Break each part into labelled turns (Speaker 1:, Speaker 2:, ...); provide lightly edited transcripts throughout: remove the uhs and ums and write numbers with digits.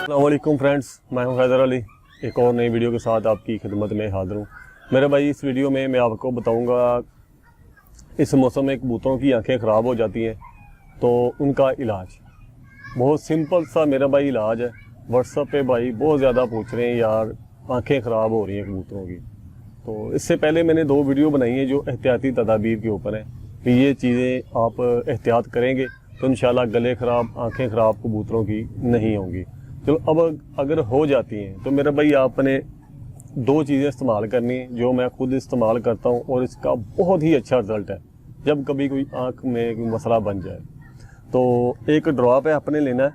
Speaker 1: अस्सलामुअलैकुम फ्रेंड्स, मैं हूं हैदर अली। एक और नई वीडियो के साथ आपकी खिदमत में हाज़िर हूं। मेरे भाई, इस वीडियो में मैं आपको बताऊंगा इस मौसम में कबूतरों की आंखें ख़राब हो जाती हैं तो उनका इलाज बहुत सिंपल सा मेरा भाई इलाज है। व्हाट्सएप पे भाई बहुत ज़्यादा पूछ रहे हैं यार आंखें ख़राब हो रही हैं कबूतरों की। तो इससे पहले मैंने 2 वीडियो बनाई हैं जो एहतियाती तदाबीर के ऊपर हैं कि ये चीज़ें आप एहतियात करेंगे तो इंशाल्लाह गले ख़राब आंखें ख़राब कबूतरों की नहीं होंगी। चलो, अब अगर हो जाती हैं तो मेरा भाई आपने 2 चीज़ें इस्तेमाल करनी है जो मैं खुद इस्तेमाल करता हूँ और इसका बहुत ही अच्छा रिज़ल्ट है। जब कभी कोई आँख में कोई मसला बन जाए तो एक ड्रॉप है आपने लेना है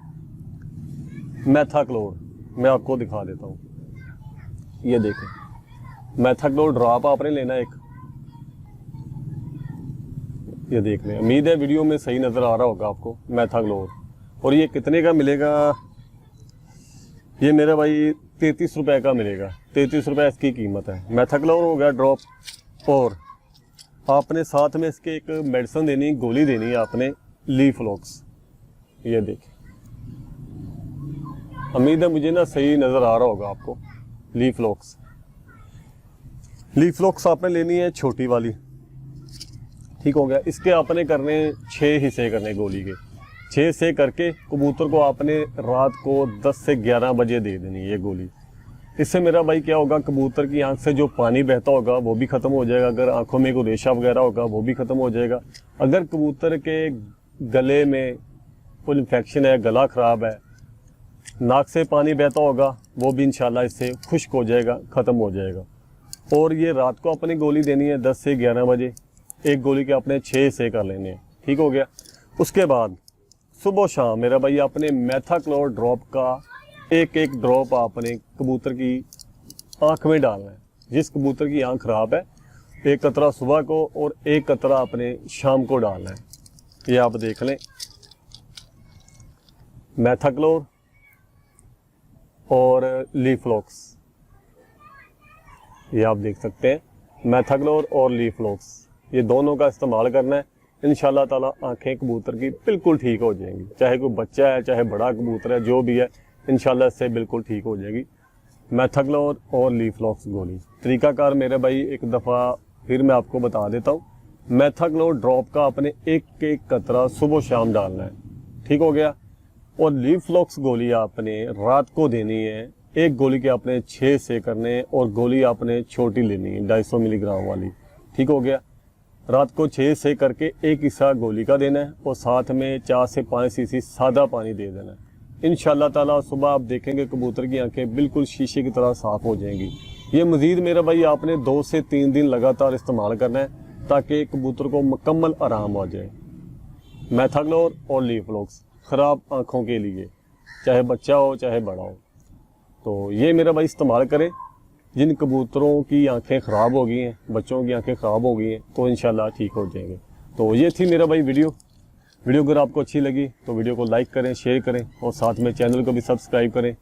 Speaker 1: मेथाक्लोर। मैं आपको दिखा देता हूँ, ये देखें मेथाक्लोर ड्रॉप आपने लेना है एक। ये देख लें, उम्मीद है वीडियो में सही नज़र आ रहा होगा आपको मेथाक्लोर। और ये कितने का मिलेगा? ये मेरा भाई 33 रुपये का मिलेगा। 33 रुपये इसकी कीमत है। मेथाक्लोर हो गया ड्रॉप और आपने साथ में इसके एक मेडिसिन देनी, गोली देनी है आपने लीफ्लॉक्स। ये देखिए, उम्मीद है मुझे ना सही नज़र आ रहा होगा आपको। लीफ्लॉक्स आपने लेनी है छोटी वाली, ठीक हो गया। इसके आपने करने 6 हिस्से करने गोली के। 6 हिस्से करके कबूतर को आपने रात को 10 से 11 बजे दे देनी ये गोली। इससे मेरा भाई क्या होगा, कबूतर की आंख से जो पानी बहता होगा वो भी ख़त्म हो जाएगा। अगर आंखों में कोई रेशा वगैरह होगा वो भी ख़त्म हो जाएगा। अगर कबूतर के गले में कोई इन्फेक्शन है, गला ख़राब है, नाक से पानी बहता होगा वो भी इंशाल्लाह इससे खुश्क हो जाएगा, ख़त्म हो जाएगा। और ये रात को अपनी गोली देनी है 10 से 11 बजे। एक गोली के आपने 6 हिस्से कर लेने हैं, ठीक हो गया। उसके बाद सुबह शाम मेरा भाई आपने मेथाक्लोर ड्रॉप का एक ड्रॉप आपने कबूतर की आंख में डालना है। जिस कबूतर की आंख ख़राब है, 1 कतरा सुबह को और 1 कतरा आपने शाम को डालना है। ये आप देख लें, मेथाक्लोर और लीफ्लॉक्स, ये आप देख सकते हैं मेथाक्लोर और लीफ्लॉक्स, ये दोनों का इस्तेमाल करना है। इंशाल्लाह ताला आंखें कबूतर की बिल्कुल ठीक हो जाएंगी। चाहे कोई बच्चा है, चाहे बड़ा कबूतर है, जो भी है इंशाल्लाह इससे बिल्कुल ठीक हो जाएगी। मेथाक्लोर और लीफ्लॉक्स गोली। तरीकाकार मेरे भाई एक दफ़ा फिर मैं आपको बता देता हूँ। मेथाक्लोर ड्रॉप का आपने एक कतरा सुबह शाम डालना है, ठीक हो गया। और लीफ्लॉक्स गोली आपने रात को देनी है। एक गोली के आपने 6 से करने और गोली आपने छोटी लेनी है 250 मिलीग्राम वाली, ठीक हो गया। रात को 6 से करके एक हिस्सा गोली का देना है और साथ में 4 से 5 सीसी सादा पानी दे देना है। इंशाल्लाह ताला सुबह आप देखेंगे कबूतर की आंखें बिल्कुल शीशे की तरह साफ़ हो जाएंगी। ये मज़ीद मेरा भाई आपने 2 से 3 दिन लगातार इस्तेमाल करना है ताकि कबूतर को मुकम्मल आराम आ जाए। मेथाक्लोर और लीफ्लॉक्स ख़राब आँखों के लिए, चाहे बच्चा हो चाहे बड़ा हो, तो ये मेरा भाई इस्तेमाल करें। जिन कबूतरों की आंखें ख़राब हो गई हैं, बच्चों की आंखें ख़राब हो गई हैं, तो इंशाल्लाह ठीक हो जाएंगे। तो ये थी मेरा भाई वीडियो अगर आपको अच्छी लगी तो वीडियो को लाइक करें, शेयर करें और साथ में चैनल को भी सब्सक्राइब करें।